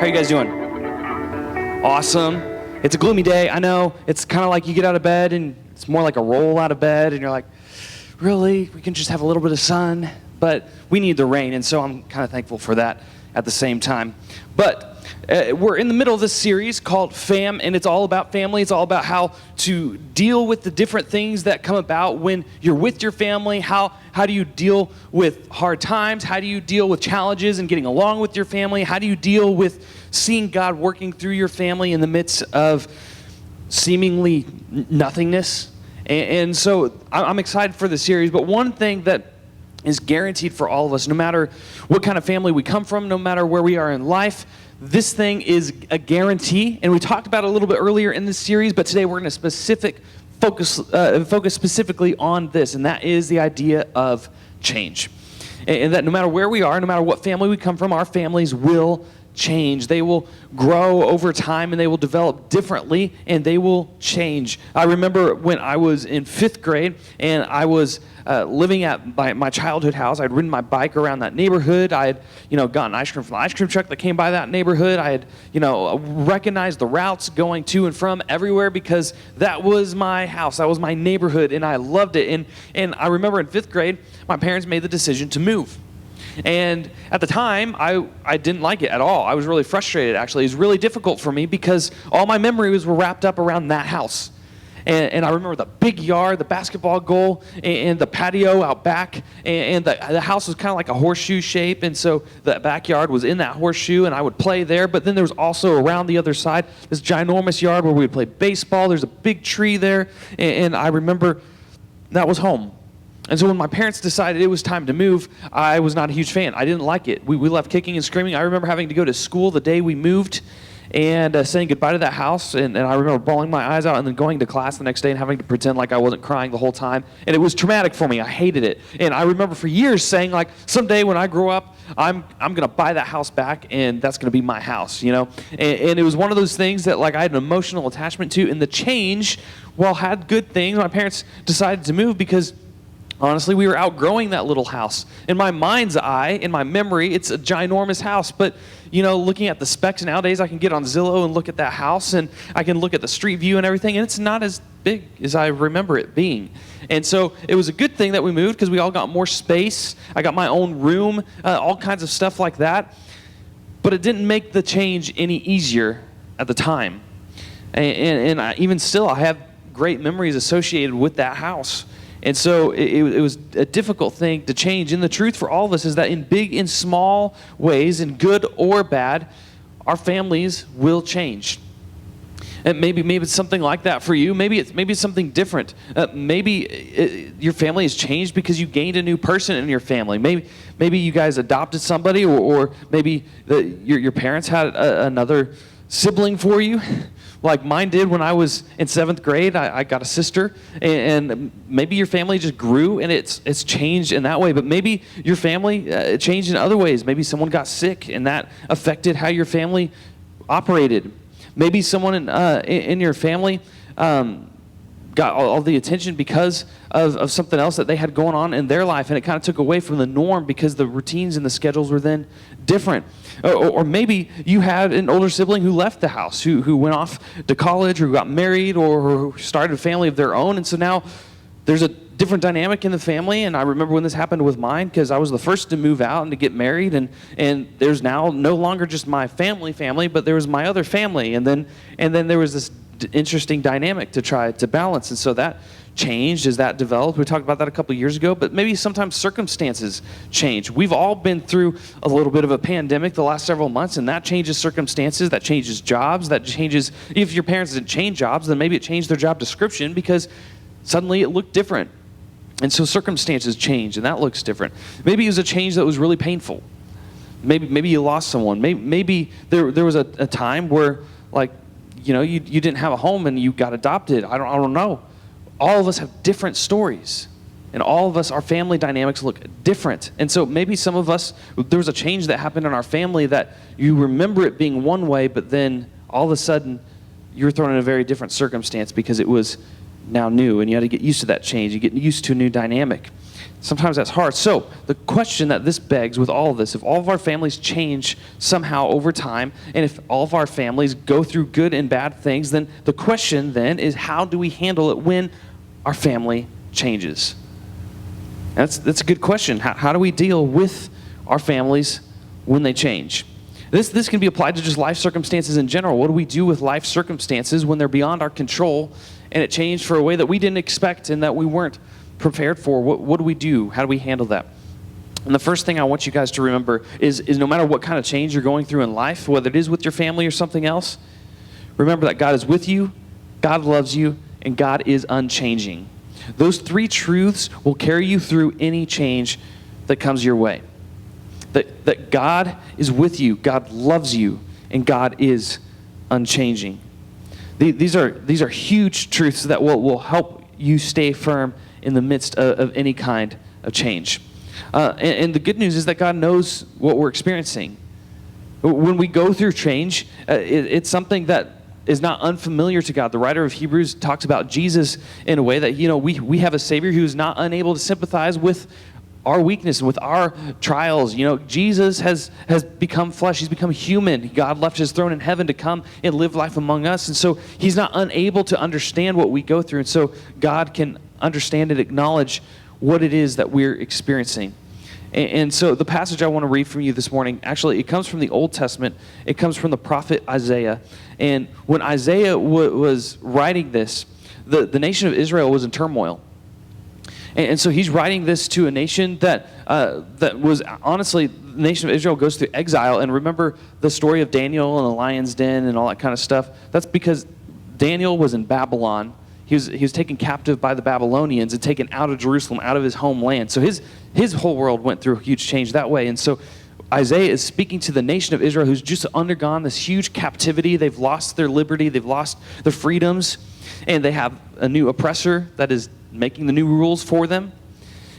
you guys doing? Awesome. It's a gloomy day. I know. It's kind of like you get out of bed and it's more like a roll out of bed and you're like, really? We can just have a little bit of sun? But we need the rain, and so I'm kind of thankful for that at the same time. But we're in the middle of this series called Fam, and it's all about family. It's all about how to deal with the different things that come about when you're with your family. How do you deal with hard times? How do you deal with challenges and getting along with your family? How do you deal with seeing God working through your family in the midst of seemingly nothingness? And so I'm excited for the series, but one thing that is guaranteed for all of us, no matter what kind of family we come from, no matter where we are in life, this thing is a guarantee. And we talked about it a little bit earlier in this series, but today we're going to focus specifically on this, and that is the idea of change. And that no matter where we are, no matter what family we come from, our families will change. They will grow over time, and they will develop differently, and they will change. I remember when I was in 5th grade and I was living at my childhood house. I'd ridden my bike around that neighborhood. I had, gotten ice cream from the ice cream truck that came by that neighborhood. I had, recognized the routes going to and from everywhere because that was my house. That was my neighborhood, and I loved it. And I remember in 5th grade, my parents made the decision to move. And at the time, I didn't like it at all. I was really frustrated, actually. It was really difficult for me because all my memories were wrapped up around that house. And I remember the big yard, the basketball goal, and the patio out back. And the house was kind of like a horseshoe shape. And so the backyard was in that horseshoe, and I would play there. But then there was also around the other side this ginormous yard where we would play baseball. There's a big tree there. And I remember that was home. And so when my parents decided it was time to move, I was not a huge fan. I didn't like it. We left kicking and screaming. I remember having to go to school the day we moved and saying goodbye to that house. And I remember bawling my eyes out and then going to class the next day and having to pretend like I wasn't crying the whole time. And it was traumatic for me. I hated it. And I remember for years saying, like, someday when I grow up, I'm going to buy that house back, and that's going to be my house, And it was one of those things that, like, I had an emotional attachment to. And the change, while had good things, my parents decided to move because honestly, we were outgrowing that little house. In my mind's eye, in my memory, it's a ginormous house. But, looking at the specs nowadays, I can get on Zillow and look at that house, and I can look at the street view and everything, and it's not as big as I remember it being. And so it was a good thing that we moved because we all got more space. I got my own room, all kinds of stuff like that. But it didn't make the change any easier at the time. And even still, I have great memories associated with that house. And so it was a difficult thing to change. And the truth for all of us is that in big and small ways, in good or bad, our families will change. And maybe it's something like that for you. Maybe it's something different. Your family has changed because you gained a new person in your family. Maybe you guys adopted somebody, or maybe your parents had another sibling for you. Like mine did when I was in 7th grade. I got a sister, and maybe your family just grew and it's changed in that way. But maybe your family changed in other ways. Maybe someone got sick and that affected how your family operated. Maybe someone in your family got all the attention because of something else that they had going on in their life, and it kind of took away from the norm because the routines and the schedules were then different. Or maybe you had an older sibling who left the house, who went off to college, or who got married, or who started a family of their own, and so now there's a different dynamic in the family. And I remember when this happened with mine because I was the first to move out and to get married, and there's now no longer just my family, but there was my other family, and then there was this interesting dynamic to try to balance. And so that changed as that developed. We talked about that a couple years ago, but maybe sometimes circumstances change. We've all been through a little bit of a pandemic the last several months, and that changes circumstances, that changes jobs, that changes, if your parents didn't change jobs, then maybe it changed their job description because suddenly it looked different. And so circumstances change, and that looks different. Maybe it was a change that was really painful. Maybe you lost someone. Maybe there was a time where, like, you didn't have a home and you got adopted. I don't know. All of us have different stories, and all of us, our family dynamics look different. And so maybe some of us, there was a change that happened in our family that you remember it being one way, but then all of a sudden you were thrown in a very different circumstance because it was now new, and you had to get used to that change. You get used to a new dynamic. Sometimes that's hard. So the question that this begs with all of this, if all of our families change somehow over time, and if all of our families go through good and bad things, then the question then is, how do we handle it when our family changes? That's a good question. How do we deal with our families when they change? This can be applied to just life circumstances in general. What do we do with life circumstances when they're beyond our control and it changed for a way that we didn't expect and that we weren't prepared for? What do we do? How do we handle that? And the first thing I want you guys to remember is no matter what kind of change you're going through in life, whether it is with your family or something else, remember that God is with you, God loves you, and God is unchanging. Those three truths will carry you through any change that comes your way. That God is with you, God loves you, and God is unchanging. These are huge truths that will help you stay firm in the midst of any kind of change. And the good news is that God knows what we're experiencing. When we go through change, it's something that is not unfamiliar to God. The writer of Hebrews talks about Jesus in a way that, we have a Savior who is not unable to sympathize with our weakness and with our trials. Jesus has become flesh. He's become human. God left his throne in heaven to come and live life among us. And so he's not unable to understand what we go through. And so God can understand and acknowledge what it is that we're experiencing. And so the passage I want to read from you this morning, actually, it comes from the Old Testament. It comes from the prophet Isaiah. And when Isaiah was writing this, the nation of Israel was in turmoil. And so he's writing this to a nation that was, honestly, the nation of Israel goes through exile. And remember the story of Daniel and the lion's den and all that kind of stuff? That's because Daniel was in Babylon. He was taken captive by the Babylonians and taken out of Jerusalem, out of his homeland. So his whole world went through a huge change that way. And so Isaiah is speaking to the nation of Israel who's just undergone this huge captivity. They've lost their liberty. They've lost their freedoms. And they have a new oppressor that is making the new rules for them.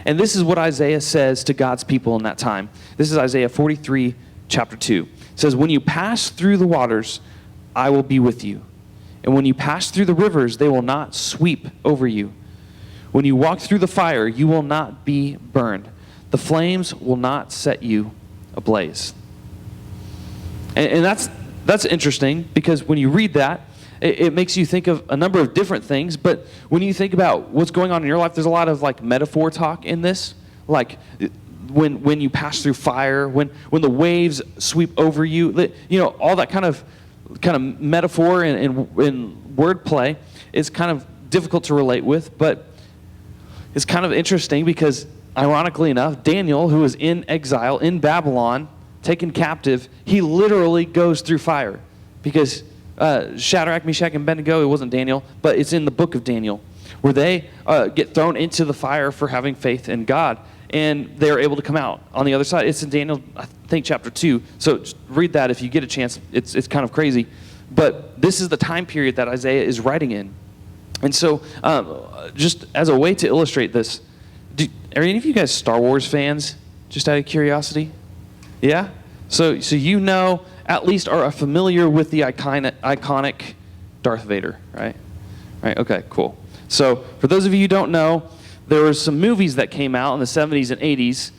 And this is what Isaiah says to God's people in that time. This is Isaiah 43, chapter 2. It says, "When you pass through the waters, I will be with you. And when you pass through the rivers, they will not sweep over you. When you walk through the fire, you will not be burned. The flames will not set you ablaze." And that's interesting, because when you read that, it makes you think of a number of different things. But when you think about what's going on in your life, there's a lot of metaphor talk in this. Like when you pass through fire, when the waves sweep over you, all that kind of metaphor and wordplay is kind of difficult to relate with. But it's kind of interesting because, ironically enough, Daniel, who was in exile in Babylon, taken captive, he literally goes through fire. Because Shadrach, Meshach, and Abednego, it wasn't Daniel, but it's in the book of Daniel, where they get thrown into the fire for having faith in God. And they're able to come out on the other side. It's in Daniel, I think, chapter 2. So just read that if you get a chance. It's kind of crazy. But this is the time period that Isaiah is writing in. And so just as a way to illustrate this, are any of you guys Star Wars fans, just out of curiosity? Yeah? So at least are familiar with the iconic Darth Vader, right? Right, okay, cool. So for those of you who don't know, there were some movies that came out in the 70s and 80s,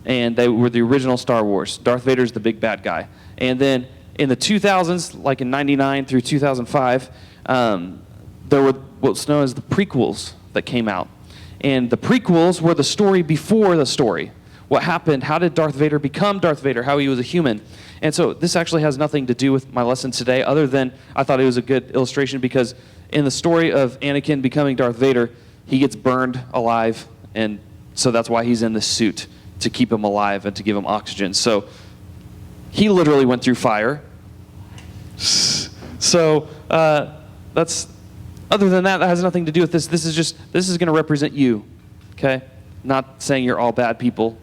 and they were the original Star Wars. Darth Vader's the big bad guy. And then in the 2000s, like in 99 through 2005, there were what's known as the prequels that came out. And the prequels were the story before the story. What happened? How did Darth Vader become Darth Vader? How he was a human? And so this actually has nothing to do with my lesson today, other than I thought it was a good illustration, because in the story of Anakin becoming Darth Vader, he gets burned alive, and so that's why he's in this suit, to keep him alive and to give him oxygen. So he literally went through fire. So that's, other than that has nothing to do with this. This is going to represent you, okay? Not saying you're all bad people.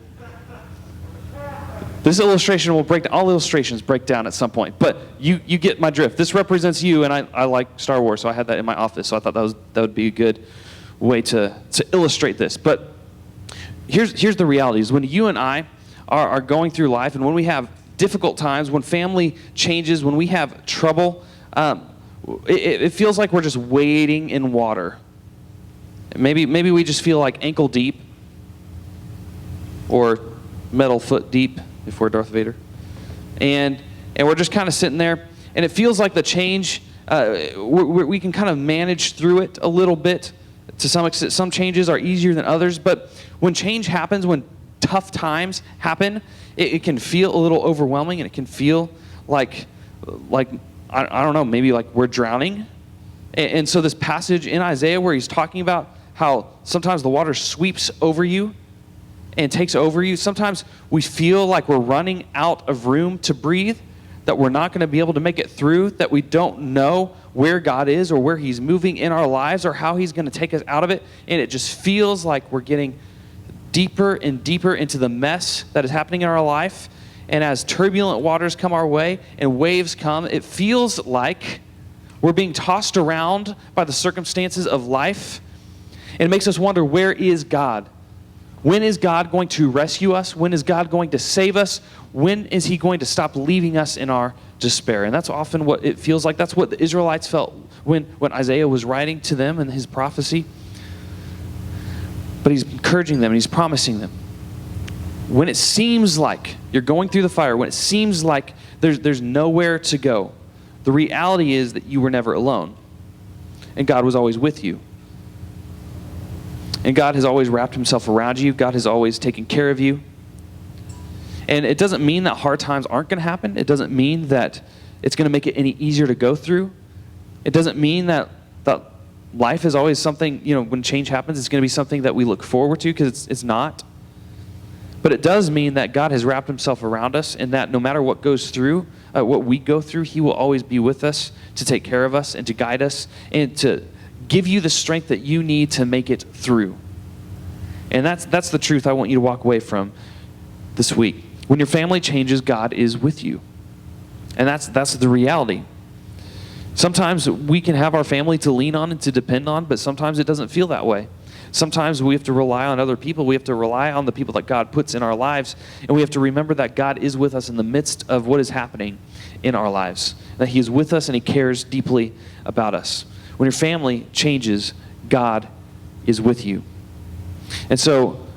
This illustration will break down. All illustrations break down at some point, but you get my drift. This represents you, and I like Star Wars, so I had that in my office. So I thought that would be a good way to illustrate this. But here's the reality: is when you and I are going through life, and when we have difficult times, when family changes, when we have trouble, it feels like we're just wading in water. Maybe we just feel like ankle deep, or metal foot deep if we're Darth Vader. And we're just kind of sitting there, and it feels like the change, we can kind of manage through it a little bit to some extent. Some changes are easier than others, but when change happens, when tough times happen, it can feel a little overwhelming, and it can feel like I don't know, maybe like we're drowning. And so this passage in Isaiah where he's talking about how sometimes the water sweeps over you and takes over you. Sometimes we feel like we're running out of room to breathe, that we're not going to be able to make it through, that we don't know where God is or where he's moving in our lives or how he's going to take us out of it. And it just feels like we're getting deeper and deeper into the mess that is happening in our life. And as turbulent waters come our way and waves come, it feels like we're being tossed around by the circumstances of life. And it makes us wonder, where is God? When is God going to rescue us? When is God going to save us? When is he going to stop leaving us in our despair? And that's often what it feels like. That's what the Israelites felt when Isaiah was writing to them in his prophecy. But he's encouraging them and he's promising them, when it seems like you're going through the fire, when it seems like there's nowhere to go, the reality is that you were never alone. And God was always with you. And God has always wrapped himself around you. God has always taken care of you. And it doesn't mean that hard times aren't going to happen. It doesn't mean that it's going to make it any easier to go through. It doesn't mean that life is always something, when change happens, it's going to be something that we look forward to, because it's not. But it does mean that God has wrapped himself around us, and that no matter what goes through, what we go through, he will always be with us to take care of us and to guide us and to give you the strength that you need to make it through. And that's the truth I want you to walk away from this week. When your family changes, God is with you. And that's the reality. Sometimes we can have our family to lean on and to depend on, but sometimes it doesn't feel that way. Sometimes we have to rely on other people. We have to rely on the people that God puts in our lives. And we have to remember that God is with us in the midst of what is happening in our lives. That he is with us and he cares deeply about us. When your family changes, God is with you. And so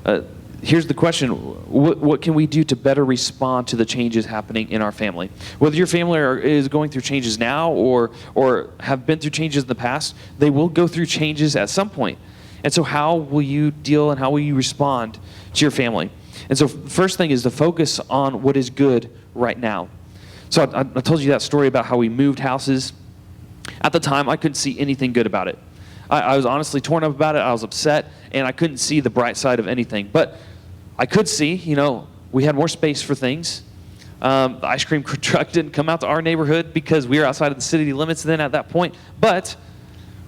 here's the question. What can we do to better respond to the changes happening in our family? Whether your family is going through changes now or have been through changes in the past, they will go through changes at some point. And so how will you deal and how will you respond to your family? And so first thing is to focus on what is good right now. So I told you that story about how we moved houses. At the time, I couldn't see anything good about it. I was honestly torn up about it. I was upset, and I couldn't see the bright side of anything. But I could see, we had more space for things. The ice cream truck didn't come out to our neighborhood because we were outside of the city limits then at that point. But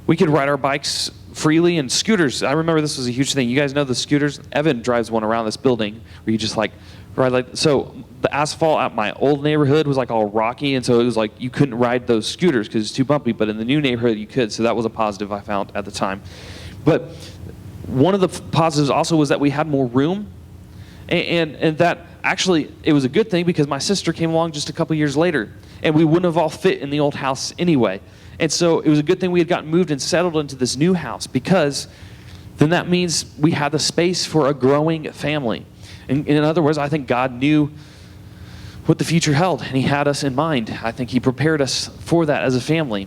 we could ride our bikes freely, and scooters. I remember this was a huge thing. You guys know the scooters? Evan drives one around this building where you just ride so the asphalt at my old neighborhood was all rocky, and so it was you couldn't ride those scooters because it's too bumpy, but in the new neighborhood you could, so that was a positive I found at the time. But one of the positives also was that we had more room, and that actually it was a good thing because my sister came along just a couple years later, and we wouldn't have all fit in the old house anyway. And so it was a good thing we had gotten moved and settled into this new house, because then that means we had the space for a growing family. And in other words, I think God knew what the future held, and he had us in mind. I think he prepared us for that as a family.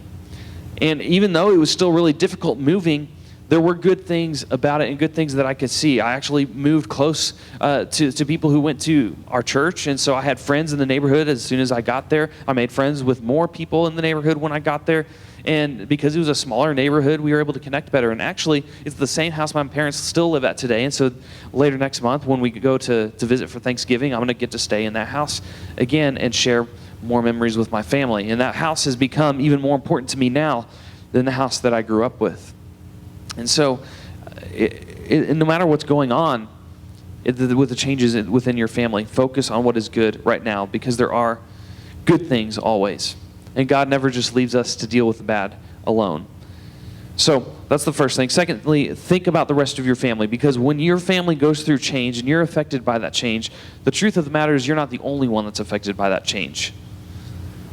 And even though it was still really difficult moving, there were good things about it and good things that I could see. I actually moved close to people who went to our church, and so I had friends in the neighborhood as soon as I got there. I made friends with more people in the neighborhood when I got there, and because it was a smaller neighborhood, we were able to connect better. And actually, it's the same house my parents still live at today, and so later next month when we go to visit for Thanksgiving, I'm going to get to stay in that house again and share more memories with my family. And that house has become even more important to me now than the house that I grew up with. And so, no matter what's going on with the changes within your family, focus on what is good right now, because there are good things always. And God never just leaves us to deal with the bad alone. So that's the first thing. Secondly, think about the rest of your family, because when your family goes through change and you're affected by that change, the truth of the matter is you're not the only one that's affected by that change.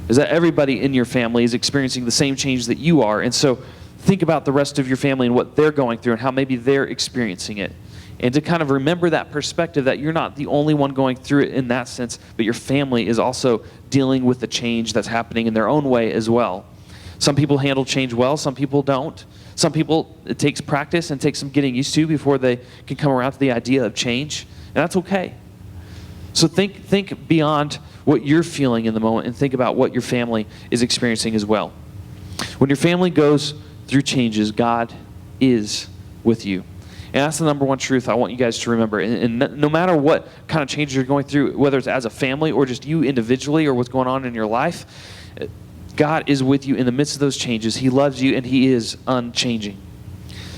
Is that everybody in your family is experiencing the same change that you are. And so think about the rest of your family and what they're going through and how maybe they're experiencing it. And to kind of remember that perspective that you're not the only one going through it in that sense, but your family is also dealing with the change that's happening in their own way as well. Some people handle change well, some people don't. Some people, it takes practice and takes some getting used to before they can come around to the idea of change, and that's okay. So think beyond what you're feeling in the moment and think about what your family is experiencing as well. When your family goes through changes, God is with you. And that's the number one truth I want you guys to remember. And no matter what kind of changes you're going through, whether it's as a family or just you individually or what's going on in your life, God is with you in the midst of those changes. He loves you and He is unchanging.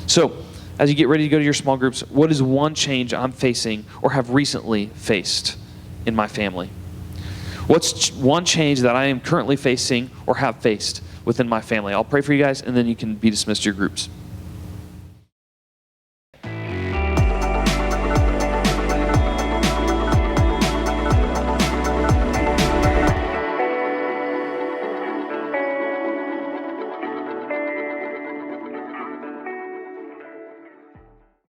So, as you get ready to go to your small groups, what is one change I'm facing or have recently faced in my family? What's one change that I am currently facing or have faced within my family? I'll pray for you guys and then you can be dismissed to your groups.